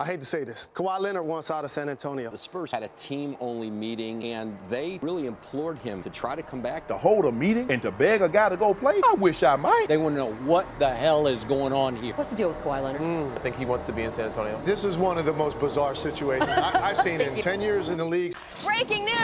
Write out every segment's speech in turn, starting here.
I hate to say this. Kawhi Leonard wants out of San Antonio. The Spurs had a team-only meeting, and they really implored him to try to come back. To hold a meeting and to beg a guy to go play? I wish I might. They want to know what the hell is going on here. What's the deal with Kawhi Leonard? I think he wants to be in San Antonio. This is one of the most bizarre situations I've seen in 10 years in the league. Breaking news!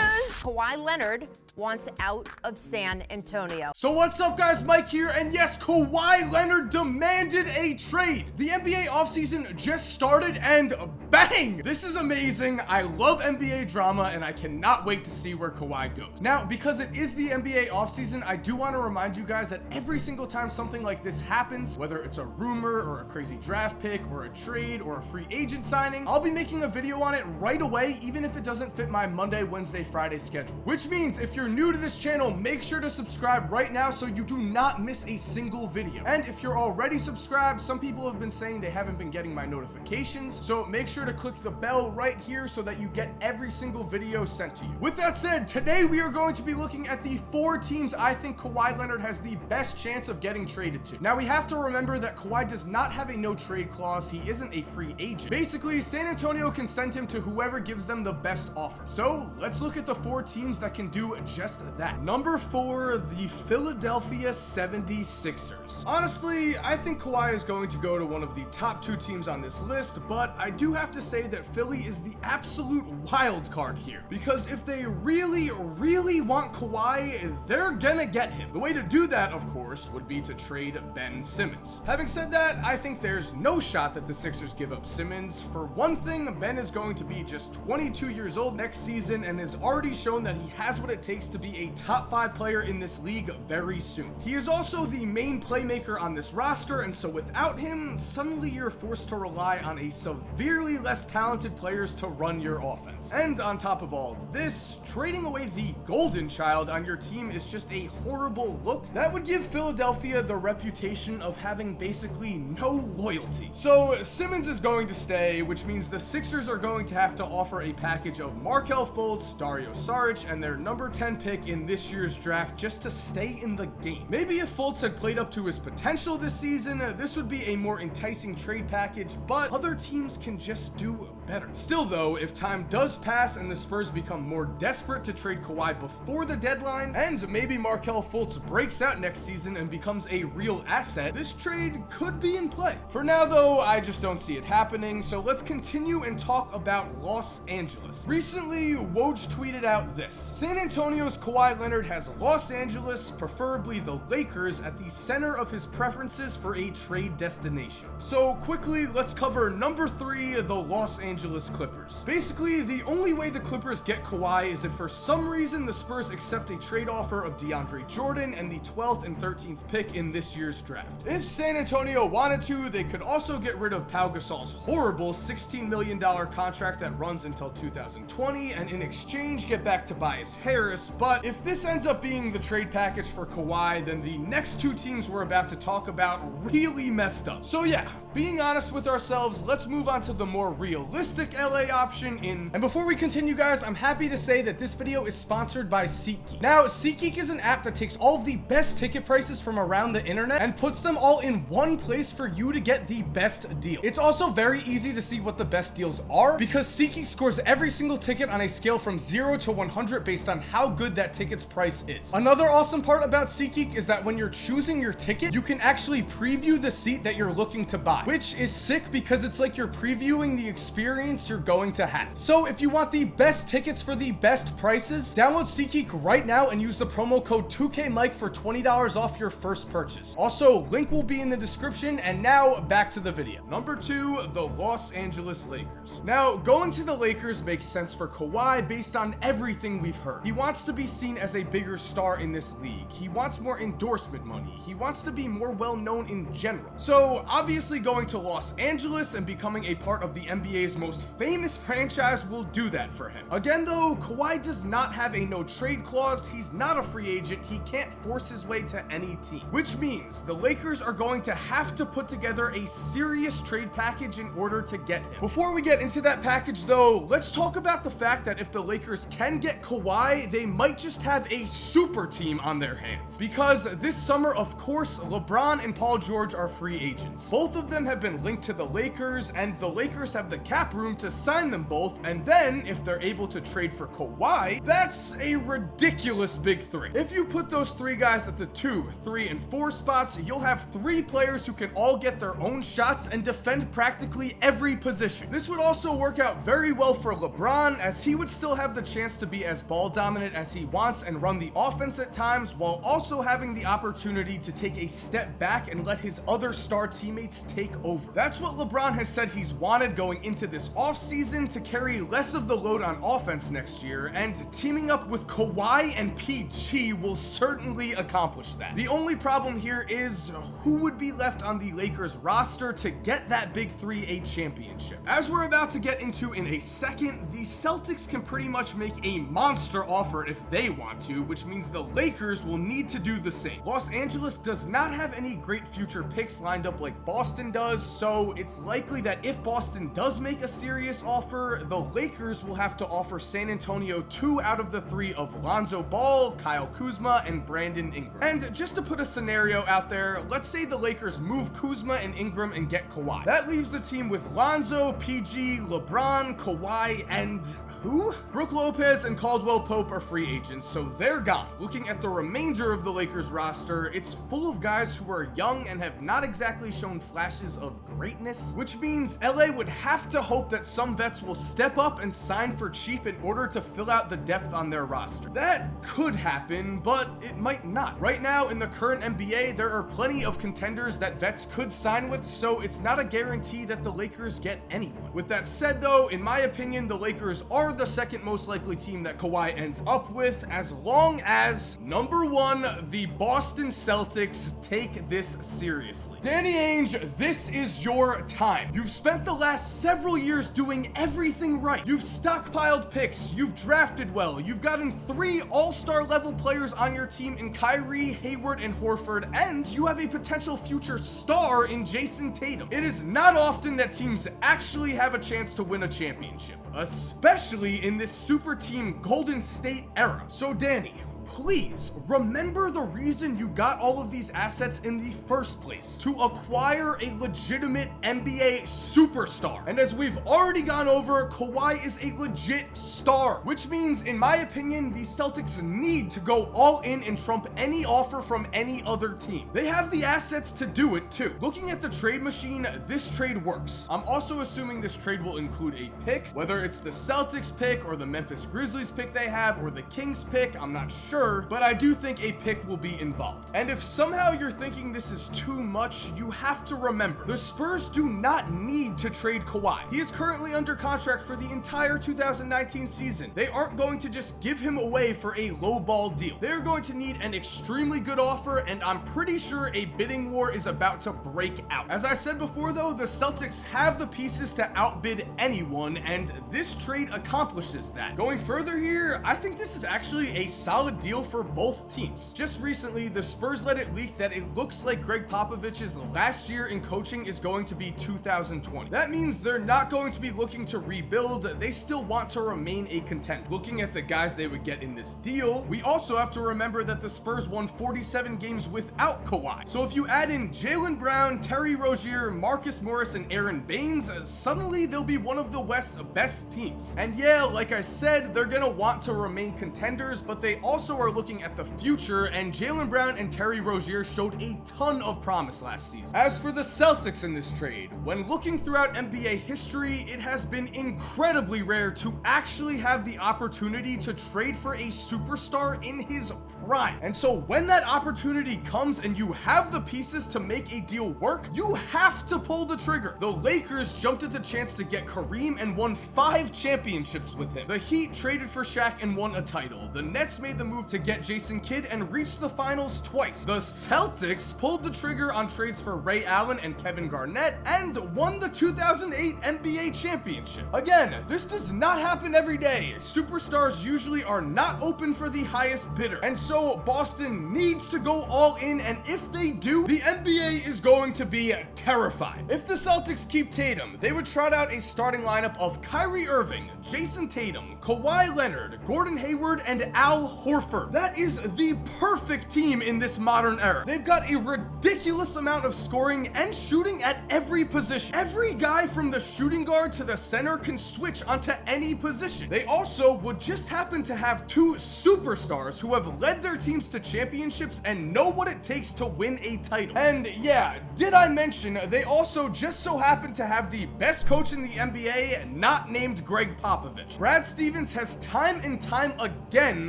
Kawhi Leonard wants out of San Antonio. So what's up, guys? Mike here, and yes, Kawhi Leonard demanded a trade. The NBA offseason just started, and bang! This is amazing. I love NBA drama, and I cannot wait to see where Kawhi goes. Now, because it is the NBA offseason, I do want to remind you guys that every single time something like this happens, whether it's a rumor or a crazy draft pick or a trade or a free agent signing, I'll be making a video on it right away, even if it doesn't fit my Monday, Wednesday, Friday schedule. Which means if you're new to this channel, make sure to subscribe right now so you do not miss a single video. And if you're already subscribed, some people have been saying they haven't been getting my notifications, so make sure to click the bell right here so that you get every single video sent to you. With that said, today we are going to be looking at the 4 teams I think Kawhi Leonard has the best chance of getting traded to. Now, we have to remember that Kawhi does not have a no trade clause. He isn't a free agent. Basically, San Antonio can send him to whoever gives them the best offer. So let's look at the 4 teams that can do just that. Number 4, the Philadelphia 76ers. Honestly, I think Kawhi is going to go to one of the top 2 teams on this list, but I do have to say that Philly is the absolute wild card here, because if they really want Kawhi, they're gonna get him. The way to do that, of course, would be to trade Ben Simmons. Having said that, I think there's no shot that the Sixers give up Simmons. For one thing, Ben is going to be just 22 years old next season and has already shown that he has what it takes to be a top 5 player in this league very soon. He is also the main playmaker on this roster, and so without him, suddenly you're forced to rely on a severely less talented players to run your offense. And on top of all of this, trading away the golden child on your team is just a horrible look. That would give Philadelphia the reputation of having basically no loyalty. So Simmons is going to stay, which means the Sixers are going to have to offer a package of Markelle Fultz, Dario Saric, and their number 10 pick in this year's draft just to stay in the game. Maybe if Fultz had played up to his potential this season, this would be a more enticing trade package, but other teams can just do better. Still though, if time does pass and the Spurs become more desperate to trade Kawhi before the deadline, and maybe Markelle Fultz breaks out next season and becomes a real asset, this trade could be in play. For now though, I just don't see it happening, so let's continue and talk about Los Angeles. Recently, Woj tweeted out this: San Antonio's Kawhi Leonard has Los Angeles, preferably the Lakers, at the center of his preferences for a trade destination. So quickly, let's cover number 3, the Los Angeles Clippers. Basically, the only way the Clippers get Kawhi is if for some reason the Spurs accept a trade offer of DeAndre Jordan and the 12th and 13th pick in this year's draft. If San Antonio wanted to, they could also get rid of Pau Gasol's horrible $16 million contract that runs until 2020, and in exchange get back Tobias Harris. But if this ends up being the trade package for Kawhi, then the next 2 teams we're about to talk about really messed up. So yeah, being honest with ourselves, let's move on to the more realistic LA option and before we continue, guys, I'm happy to say that this video is sponsored by SeatGeek. Now, SeatGeek is an app that takes all of the best ticket prices from around the internet and puts them all in one place for you to get the best deal. It's also very easy to see what the best deals are because SeatGeek scores every single ticket on a scale from 0 to 100 based on how good that ticket's price is. Another awesome part about SeatGeek is that when you're choosing your ticket, you can actually preview the seat that you're looking to buy, which is sick because it's like you're previewing the experience you're going to have. So if you want the best tickets for the best prices, download SeatGeek right now and use the promo code 2KMike for $20 off your first purchase. Also, link will be in the description, and now back to the video. Number 2, the Los Angeles Lakers. Now, going to the Lakers makes sense for Kawhi based on everything we've heard. He wants to be seen as a bigger star in this league. He wants more endorsement money. He wants to be more well known in general. So obviously going to Los Angeles and becoming a part of the NBA's most famous franchise will do that for him. Again though, Kawhi does not have a no trade clause. He's not a free agent. He can't force his way to any team, which means the Lakers are going to have to put together a serious trade package in order to get him. Before we get into that package though, let's talk about the fact that if the Lakers can get Kawhi, they might just have a super team on their hands, because this summer, of course, LeBron and Paul George are free agents. Both of them them have been linked to the Lakers, and the Lakers have the cap room to sign them both, and then, if they're able to trade for Kawhi, that's a ridiculous big three. If you put those three guys at the 2, 3, and 4 spots, you'll have 3 players who can all get their own shots and defend practically every position. This would also work out very well for LeBron, as he would still have the chance to be as ball dominant as he wants and run the offense at times, while also having the opportunity to take a step back and let his other star teammates take over. That's what LeBron has said he's wanted going into this offseason, to carry less of the load on offense next year, and teaming up with Kawhi and PG will certainly accomplish that. The only problem here is who would be left on the Lakers roster to get that big 3 a championship. As we're about to get into in a second, the Celtics can pretty much make a monster offer if they want to, which means the Lakers will need to do the same. Los Angeles does not have any great future picks lined up like Boston does, so it's likely that if Boston does make a serious offer, the Lakers will have to offer San Antonio 2 out of the 3 of Lonzo Ball, Kyle Kuzma, and Brandon Ingram. And just to put a scenario out there, let's say the Lakers move Kuzma and Ingram and get Kawhi. That leaves the team with Lonzo, PG, LeBron, Kawhi, and who? Brook Lopez and Caldwell Pope are free agents, so they're gone. Looking at the remainder of the Lakers roster, it's full of guys who are young and have not exactly shown flashes of greatness, which means LA would have to hope that some vets will step up and sign for cheap in order to fill out the depth on their roster. That could happen, but it might not. Right now, in the current NBA, there are plenty of contenders that vets could sign with, so it's not a guarantee that the Lakers get anyone. With that said though, in my opinion, the Lakers are the second most likely team that Kawhi ends up with, as long as, number 1, the Boston Celtics take this seriously. Danny Ainge, this is your time. You've spent the last several years doing everything right. You've stockpiled picks, you've drafted well, you've gotten 3 all-star level players on your team in Kyrie, Hayward, and Horford, and you have a potential future star in Jason Tatum. It is not often that teams actually have a chance to win a championship, especially in this super team Golden State era. So Danny, please remember the reason you got all of these assets in the first place: to acquire a legitimate NBA superstar. And as we've already gone over, Kawhi is a legit star, which means, in my opinion, the Celtics need to go all in and trump any offer from any other team. They have the assets to do it too. Looking at the trade machine, this trade works. I'm also assuming this trade will include a pick, whether it's the Celtics pick or the Memphis Grizzlies pick they have or the Kings pick, I'm not sure, but I do think a pick will be involved. And if somehow you're thinking this is too much, you have to remember, the Spurs do not need to trade Kawhi. He is currently under contract for the entire 2019 season. They aren't going to just give him away for a lowball deal. They're going to need an extremely good offer, and I'm pretty sure a bidding war is about to break out. As I said before though, the Celtics have the pieces to outbid anyone, and this trade accomplishes that. Going further here, I think this is actually a solid deal for both teams. Just recently, the Spurs let it leak that it looks like Greg Popovich's last year in coaching is going to be 2020. That means they're not going to be looking to rebuild. They still want to remain a contender. Looking at the guys they would get in this deal, we also have to remember that the Spurs won 47 games without Kawhi. So if you add in Jaylen Brown, Terry Rozier, Marcus Morris, and Aaron Baines, suddenly they'll be one of the West's best teams. And yeah, like I said, they're gonna want to remain contenders, but they also are looking at the future, and Jaylen Brown and Terry Rozier showed a ton of promise last season. As for the Celtics in this trade, when looking throughout NBA history, it has been incredibly rare to actually have the opportunity to trade for a superstar in his prime. And so when that opportunity comes and you have the pieces to make a deal work, you have to pull the trigger. The Lakers jumped at the chance to get Kareem and won 5 championships with him. The Heat traded for Shaq and won a title. The Nets made the move to get Jason Kidd and reached the finals twice. The Celtics pulled the trigger on trades for Ray Allen and Kevin Garnett and won the 2008 NBA championship. Again, this does not happen every day. Superstars usually are not open for the highest bidder. And so Also, Boston needs to go all in, and if they do, the NBA is going to be terrified. If the Celtics keep Tatum, they would trot out a starting lineup of Kyrie Irving, Jason Tatum, Kawhi Leonard, Gordon Hayward, and Al Horford. That is the perfect team in this modern era. They've got a ridiculous amount of scoring and shooting at every position. Every guy from the shooting guard to the center can switch onto any position. They also would just happen to have two superstars who have led their teams to championships and know what it takes to win a title. And yeah, did I mention they also just so happen to have the best coach in the NBA, not named Greg Popovich. Brad Stevens has time and time again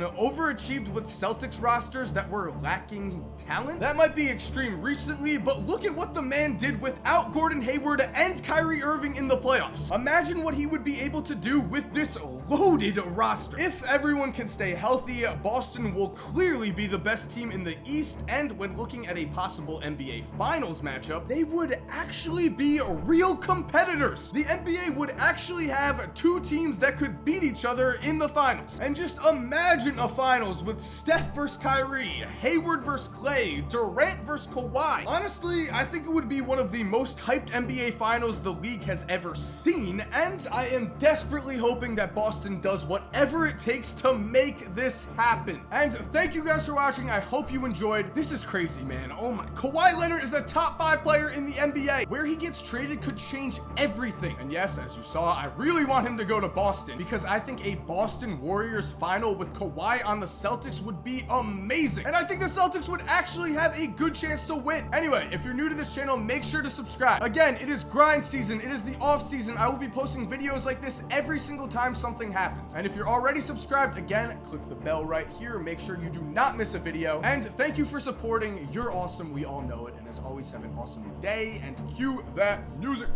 overachieved with Celtics rosters that were lacking talent. That might be extreme recently, but look at what the man did without Gordon Hayward and Kyrie Irving in the playoffs. Imagine what he would be able to do with this loaded roster. If everyone can stay healthy, Boston will clearly be the best team in the East, and when looking at a possible NBA Finals matchup, they would actually be real competitors. The NBA would actually have two teams that could beat each other in the finals. And just imagine a finals with Steph versus Kyrie, Hayward versus Clay, Durant versus Kawhi. Honestly, I think it would be one of the most hyped NBA finals the league has ever seen, and I am desperately hoping that Boston does whatever it takes to make this happen. And thank you guys for watching. I hope you enjoyed. This is crazy, man. Oh my. Kawhi Leonard is the top 5 player in the NBA. Where he gets traded could change everything. And yes, as you saw, I really want him to go to Boston because I think a Boston Warriors final with Kawhi on the Celtics would be amazing. And I think the Celtics would actually have a good chance to win. Anyway, if you're new to this channel, make sure to subscribe. Again, it is grind season. It is the off season. I will be posting videos like this every single time something happens. And if you're already subscribed, again, click the bell right here. Make sure you do not miss a video. And thank you for supporting. You're awesome. We all know it. And as always, have an awesome day and cue that music.